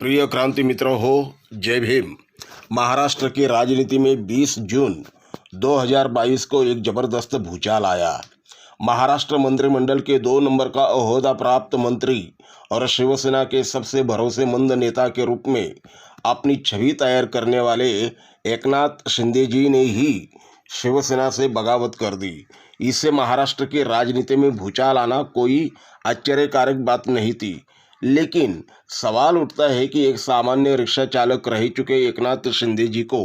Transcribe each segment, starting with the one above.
प्रिय क्रांति मित्रों हो, जय भीम। महाराष्ट्र की राजनीति में 20 जून 2022 को एक जबरदस्त भूचाल आया। महाराष्ट्र मंत्रिमंडल के 2 नंबर का ओहदा प्राप्त मंत्री और शिवसेना के सबसे भरोसेमंद नेता के रूप में अपनी छवि तैयार करने वाले एकनाथ शिंदे जी ने ही शिवसेना से बगावत कर दी। इससे महाराष्ट्र की राजनीति में भूचाल आना कोई आश्चर्यकारक बात नहीं थी, लेकिन सवाल उठता है कि एक सामान्य रिक्शा चालक रह चुके एकनाथ शिंदे जी को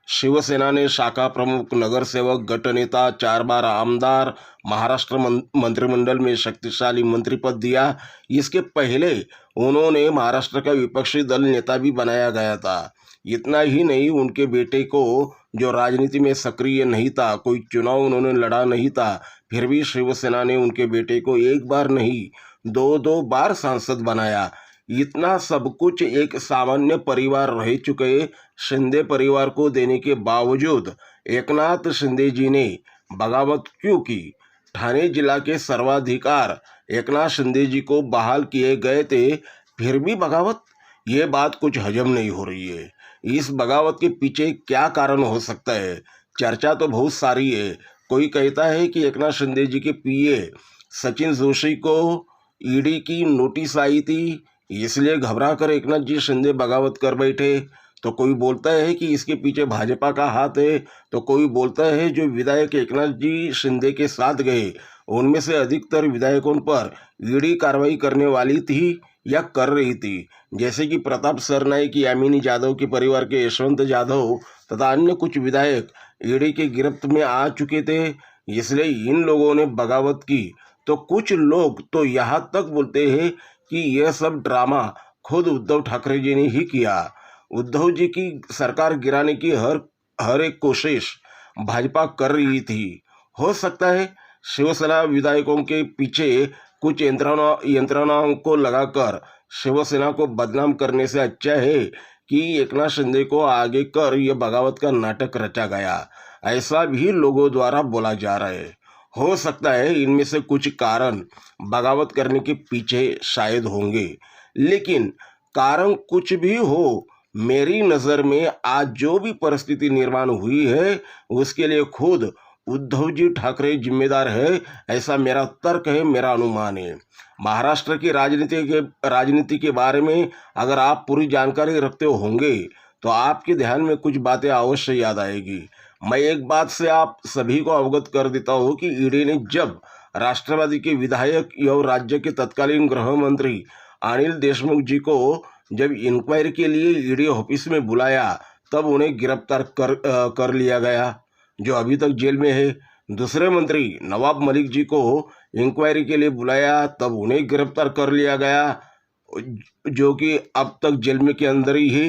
शिवसेना ने शाखा प्रमुख, नगर सेवक, गट नेता, 4 बार आमदार, महाराष्ट्र मंत्रिमंडल में शक्तिशाली मंत्री पद दिया। इसके पहले उन्होंने महाराष्ट्र का विपक्षी दल नेता भी बनाया गया था। इतना ही नहीं, उनके बेटे को, जो राजनीति में सक्रिय नहीं था, कोई चुनाव उन्होंने लड़ा नहीं था, फिर भी शिवसेना ने उनके बेटे को एक बार नहीं 2 बार सांसद बनाया। इतना सब कुछ एक सामान्य परिवार रह चुके शिंदे परिवार को देने के बावजूद एकनाथ शिंदे जी ने बगावत क्यों की? ठाणे जिला के सर्वाधिकार एकनाथ शिंदे जी को बहाल किए गए थे, फिर भी बगावत? ये बात कुछ हजम नहीं हो रही है। इस बगावत के पीछे क्या कारण हो सकता है? चर्चा तो बहुत सारी है। कोई कहता है कि एकनाथ शिंदे जी के पीए सचिन जोशी को ईडी की नोटिस आई थी, इसलिए घबरा कर एकनाथ जी शिंदे बगावत कर बैठे। तो कोई बोलता है कि इसके पीछे भाजपा का हाथ है, तो कोई बोलता है जो विधायक एकनाथ जी शिंदे के साथ गए उनमें से अधिकतर विधायकों पर ईडी कार्रवाई करने वाली थी या कर रही थी, जैसे कि प्रताप सरनाईक, यामिनी जाधव के परिवार के यशवंत जाधव तथा अन्य कुछ विधायक ईडी के गिरफ्त में आ चुके थे, इसलिए इन लोगों ने बगावत की। तो कुछ लोग तो यहाँ तक बोलते हैं कि यह सब ड्रामा खुद उद्धव ठाकरे जी ने ही किया। उद्धव जी की सरकार गिराने की हर एक कोशिश भाजपा कर रही थी। हो सकता है शिवसेना विधायकों के पीछे कुछ यंत्रणाओं को लगाकर शिवसेना को बदनाम करने से अच्छा है कि एकनाथ शिंदे को आगे कर यह बगावत का नाटक रचा गया, ऐसा भी लोगों द्वारा बोला जा रहा है। हो सकता है इनमें से कुछ कारण बगावत करने के पीछे शायद होंगे, लेकिन कारण कुछ भी हो, मेरी नज़र में आज जो भी परिस्थिति निर्माण हुई है उसके लिए खुद उद्धव जी ठाकरे जिम्मेदार है, ऐसा मेरा तर्क है, मेरा अनुमान है। महाराष्ट्र की राजनीति के बारे में अगर आप पूरी जानकारी रखते होंगे तो आपके ध्यान में कुछ बातें अवश्य याद आएगी। मैं एक बात से आप सभी को अवगत कर देता हूँ कि ईडी ने जब राष्ट्रवादी के विधायक एवं राज्य के तत्कालीन गृह मंत्री अनिल देशमुख जी को जब इंक्वायरी के लिए ईडी ऑफिस में बुलाया, तब उन्हें गिरफ्तार कर लिया गया, जो अभी तक जेल में है। दूसरे मंत्री नवाब मलिक जी को इंक्वायरी के लिए बुलाया, तब उन्हें गिरफ्तार कर लिया गया, जो कि अब तक जेल में के अंदर ही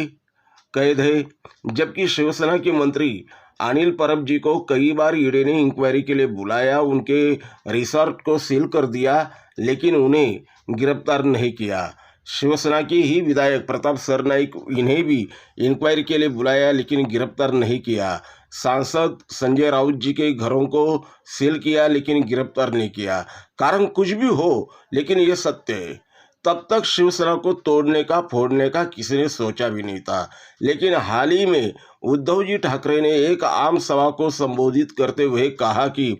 कैद है। जबकि शिवसेना के मंत्री अनिल परब जी को कई बार ईडी ने इंक्वायरी के लिए बुलाया, उनके रिसोर्ट को सील कर दिया, लेकिन उन्हें गिरफ्तार नहीं किया। शिवसेना के ही विधायक प्रताप सरनाईक, इन्हें भी इंक्वायरी के लिए बुलाया लेकिन गिरफ्तार नहीं किया। सांसद संजय राउत जी के घरों को सील किया लेकिन गिरफ्तार नहीं किया। कारण कुछ भी हो, लेकिन ये सत्य है, तब तक शिवसेना को तोड़ने का, फोड़ने का किसी ने सोचा भी नहीं था। लेकिन हाल ही में उद्धव जी ठाकरे ने एक आम सभा को संबोधित करते हुए कहा कि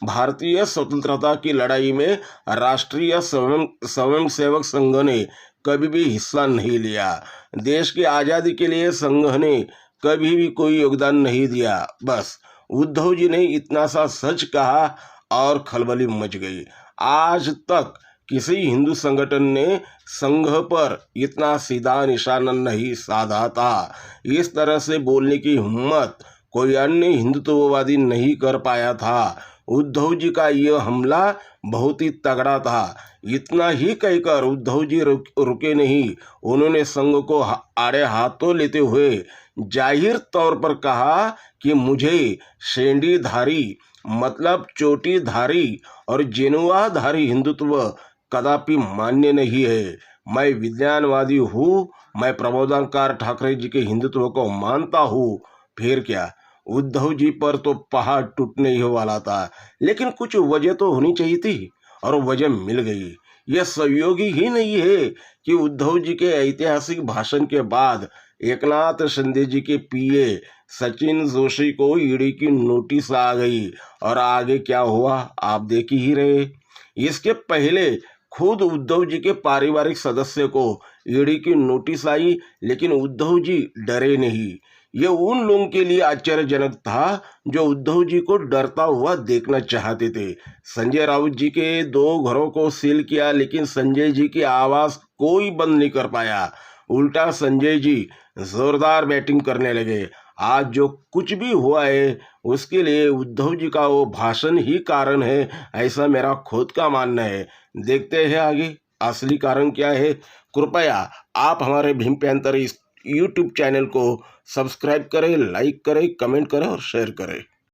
भारतीय स्वतंत्रता की लड़ाई में राष्ट्रीय स्वयंसेवक संघ ने कभी भी हिस्सा नहीं लिया। देश की आज़ादी के लिए संघ ने कभी भी कोई योगदान नहीं दिया। बस उद्धव जी ने इतना सा सच कहा और खलबली मच गई। आज तक किसी हिंदू संगठन ने संघ पर इतना सीधा निशाना नहीं साधा था। इस तरह से बोलने की हिम्मत कोई अन्य हिंदुत्ववादी नहीं कर पाया था। उद्धव जी का यह हमला बहुत ही तगड़ा था। इतना ही कहकर उद्धव जी रुके नहीं, उन्होंने संघ को आड़े हाथों लेते हुए जाहिर तौर पर कहा कि मुझे शेंडीधारी, मतलब चोटीधारी और जेनुआधारी हिंदुत्व कदापि मान्य नहीं है। मैं विज्ञानवादी हूँ, मैं प्रबोधनकार ठाकरे जी के हिंदुत्व को मानता हूँ। फिर क्या, उद्धव जी पर तो पहाड़ टूटने ही वाला था, लेकिन कुछ वजह तो होनी चाहिए थी और वजह मिल गई। यह सहयोगी ही नहीं है कि उद्धव जी के ऐतिहासिक भाषण के बाद एकनाथ शिंदे जी के पीए सचिन जोशी को ईडी की नोटिस आ गई और आगे क्या हुआ आप देख ही रहे। इसके पहले खुद उद्धव जी के पारिवारिक सदस्य को ईडी की नोटिस आई, लेकिन उद्धव जी डरे नहीं। ये उन लोगों के लिए आश्चर्यजनक था जो उद्धव जी को डरता हुआ देखना चाहते थे। संजय राउत जी के 2 घरों को सील किया, लेकिन संजय जी की आवाज कोई बंद नहीं कर पाया। उल्टा संजय जी जोरदार बैटिंग करने लगे। आज जो कुछ भी हुआ है उसके लिए उद्धव जी का वो भाषण ही कारण है, ऐसा मेरा खुद का मानना है। देखते हैं आगे असली कारण क्या है। कृपया आप हमारे भीम पैंतर इस यूट्यूब चैनल को सब्सक्राइब करें, लाइक करें, कमेंट करें और शेयर करें।